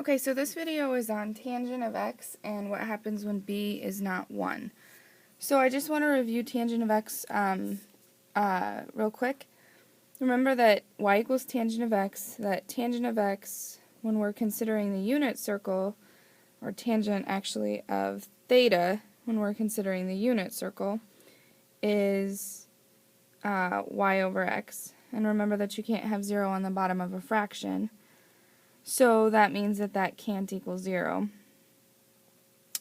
Okay, so this video is on tangent of x and what happens when b is not 1. So I just want to review tangent of x real quick. Remember that y equals tangent of x, that tangent of x, when we're considering the unit circle, or tangent actually of theta, when we're considering the unit circle, is y over x. And remember that you can't have 0 on the bottom of a fraction. So that means that that can't equal 0.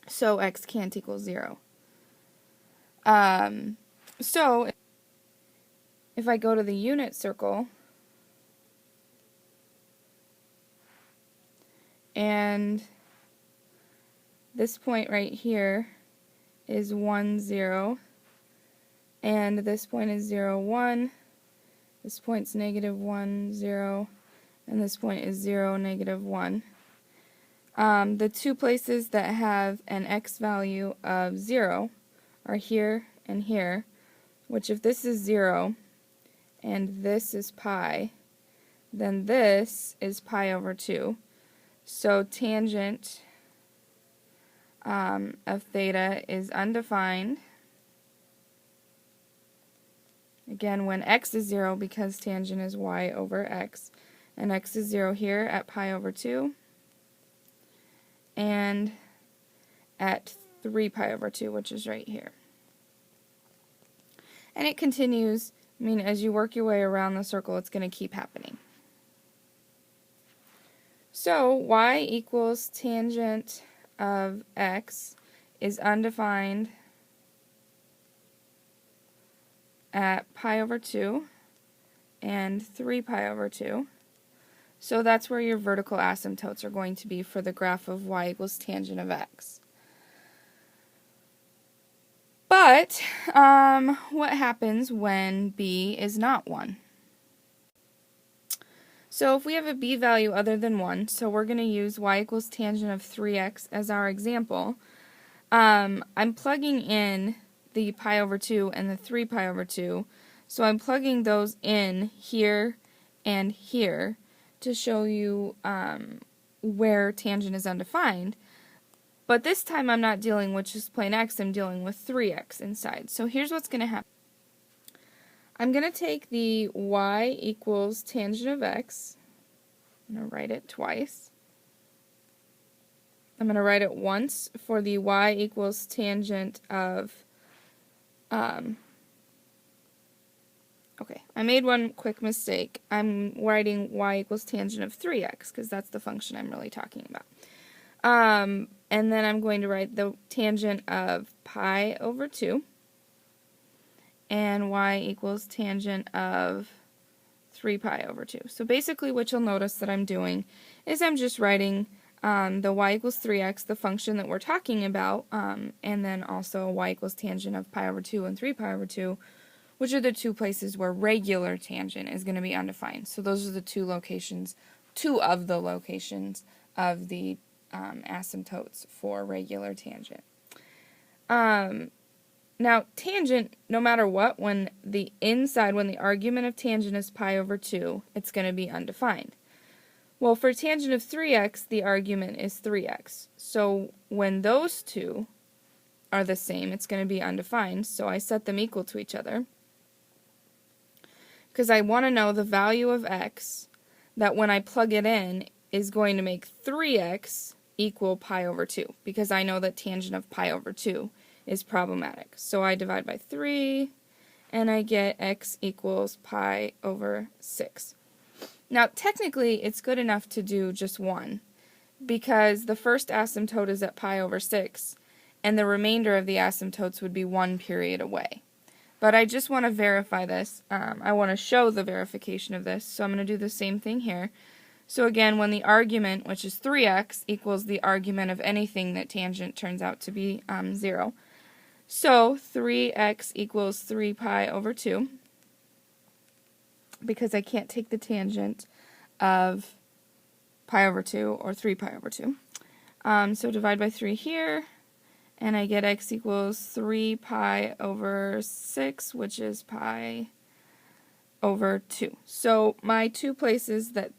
So x can't equal 0. So if I go to the unit circle, and this point right here is 1, 0, and this point is 0, 1, this point's negative 1, 0, and this point is 0, negative 1. The two places that have an x value of 0 are here and here, which if this is 0 and this is pi, then this is pi over 2. So tangent of theta is undefined. Again, when x is 0, because tangent is y over x. And x is 0 here at pi over 2. And at 3 pi over 2, which is right here. And it continues. I mean, as you work your way around the circle, it's going to keep happening. So y equals tangent of x is undefined at pi over 2 and 3 pi over 2. So that's where your vertical asymptotes are going to be for the graph of y equals tangent of x. But what happens when b is not 1? So if we have a b value other than 1, so we're going to use y equals tangent of 3x as our example, I'm plugging in the pi over 2 and the 3 pi over 2, so I'm plugging those in here and here to show you where tangent is undefined. But this time I'm not dealing with just plain x, I'm dealing with 3x inside. So here's what's going to happen. I'm going to take the y equals tangent of x, I'm going to write it twice. I'm going to write it once for the y equals tangent of, okay, I made one quick mistake. I'm writing y equals tangent of 3x, because that's the function I'm really talking about. And then I'm going to write the tangent of pi over 2, and y equals tangent of 3 pi over 2. So basically what you'll notice that I'm doing is I'm just writing the y equals 3x, the function that we're talking about, and then also y equals tangent of pi over 2 and 3 pi over 2, which are the two places where regular tangent is going to be undefined. So those are the two of the locations of the asymptotes for regular tangent. Now, tangent, no matter what, when the argument of tangent is pi over 2, it's going to be undefined. Well, for tangent of 3x, the argument is 3x. So when those two are the same, it's going to be undefined. So I set them equal to each other, because I want to know the value of x that when I plug it in is going to make 3x equal pi over 2, because I know that tangent of pi over 2 is problematic. So I divide by 3, and I get x equals pi over 6. Now, technically, it's good enough to do just one, because the first asymptote is at pi over 6, and the remainder of the asymptotes would be 1 period away. But I just want to verify this. I want to show the verification of this, so I'm going to do the same thing here. So again, when the argument, which is 3x, equals the argument of anything that tangent turns out to be 0. So 3x equals 3 pi over 2, because I can't take the tangent of pi over 2 or 3 pi over 2. So divide by 3 here, and I get x equals 3 pi over 6, which is pi over 2. So my two places that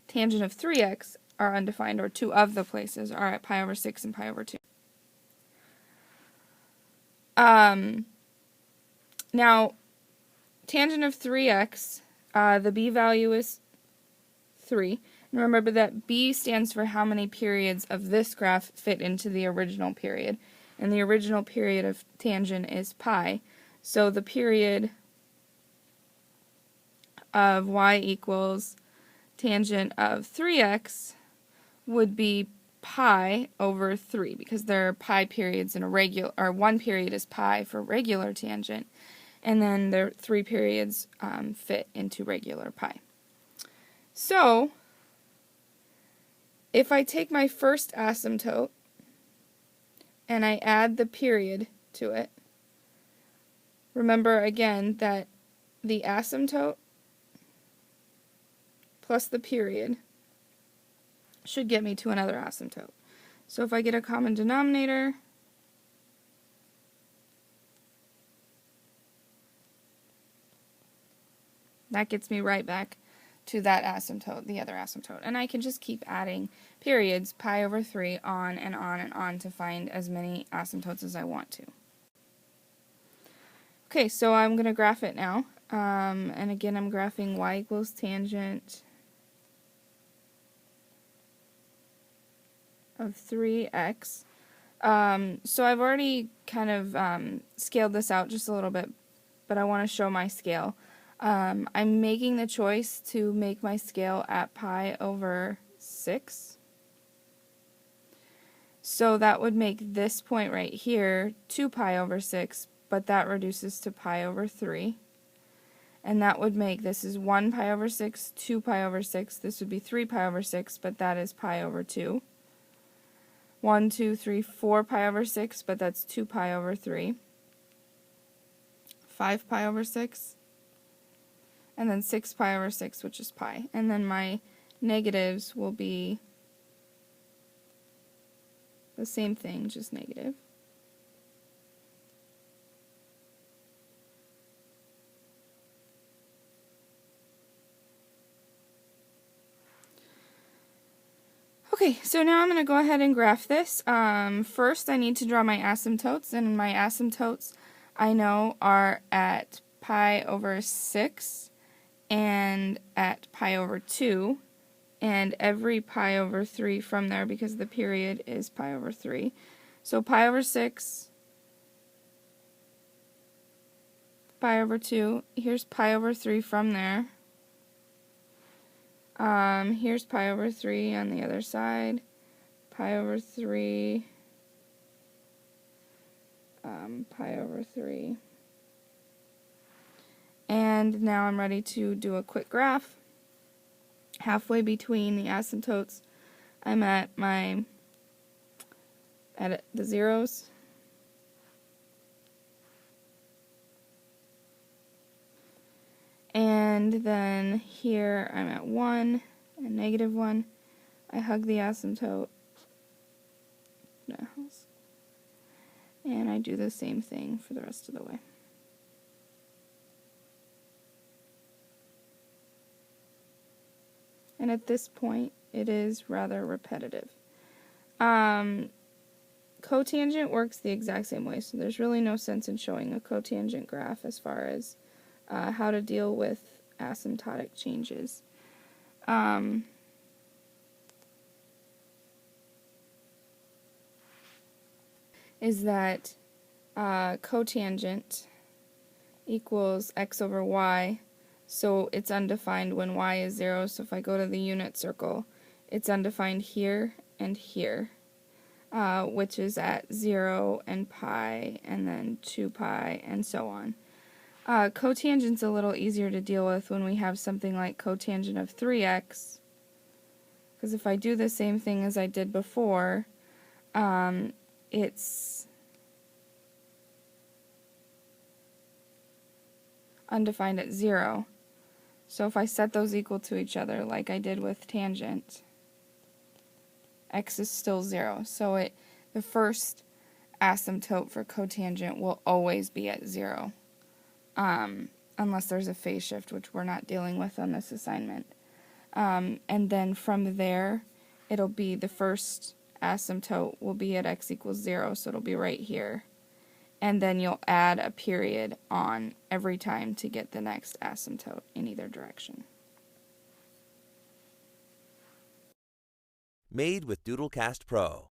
tangent of 3x are undefined, or two of the places are at pi over 6 and pi over 2. Now, tangent of 3x, the b value is 3. And remember that b stands for how many periods of this graph fit into the original period. And the original period of tangent is pi. So the period of y equals tangent of 3x would be pi over 3, because there are pi periods in a regular, or one period is pi for regular tangent, and then there 3 periods fit into regular pi. So if I take my first asymptote and I add the period to it, remember again that the asymptote plus the period should get me to another asymptote. So if I get a common denominator, that gets me right back to that asymptote, the other asymptote. And I can just keep adding periods, pi over 3, on and on and on to find as many asymptotes as I want to. Okay, so I'm going to graph it now. And again, I'm graphing y equals tangent of 3x. So I've already kind of scaled this out just a little bit, but I want to show my scale. I'm making the choice to make my scale at pi over 6. So that would make this point right here 2 pi over 6, but that reduces to pi over 3. And that would make, this is 1 pi over 6, 2 pi over 6. This would be 3 pi over 6, but that is pi over 2. 1, 2, 3, 4 pi over 6, but that's 2 pi over 3. 5 pi over 6. And then 6 pi over 6, which is pi. And then my negatives will be the same thing, just negative. Okay, so now I'm going to go ahead and graph this. First, I need to draw my asymptotes, and my asymptotes I know are at pi over 6 and at pi over 2, and every pi over 3 from there, because the period is pi over 3. So pi over 6, pi over 2, here's pi over 3 from there. Here's pi over 3 on the other side, pi over 3, pi over 3. And now I'm ready to do a quick graph. Halfway between the asymptotes, I'm at the zeros. And then here I'm at 1 and negative 1. I hug the asymptote. And I do the same thing for the rest of the way. And at this point, it is rather repetitive. Cotangent works the exact same way, so there's really no sense in showing a cotangent graph as far as how to deal with asymptotic changes. Is that cotangent equals x over y, so it's undefined when y is 0, so if I go to the unit circle, it's undefined here and here, which is at 0 and pi, and then 2 pi, and so on. Cotangent's a little easier to deal with when we have something like cotangent of 3x, because if I do the same thing as I did before, it's undefined at 0. So if I set those equal to each other, like I did with tangent, x is still 0. So the first asymptote for cotangent will always be at 0, unless there's a phase shift, which we're not dealing with on this assignment. And then from there, it'll be the first asymptote will be at x equals 0, so it'll be right here. And then you'll add a period on every time to get the next asymptote in either direction. Made with Doodlecast Pro.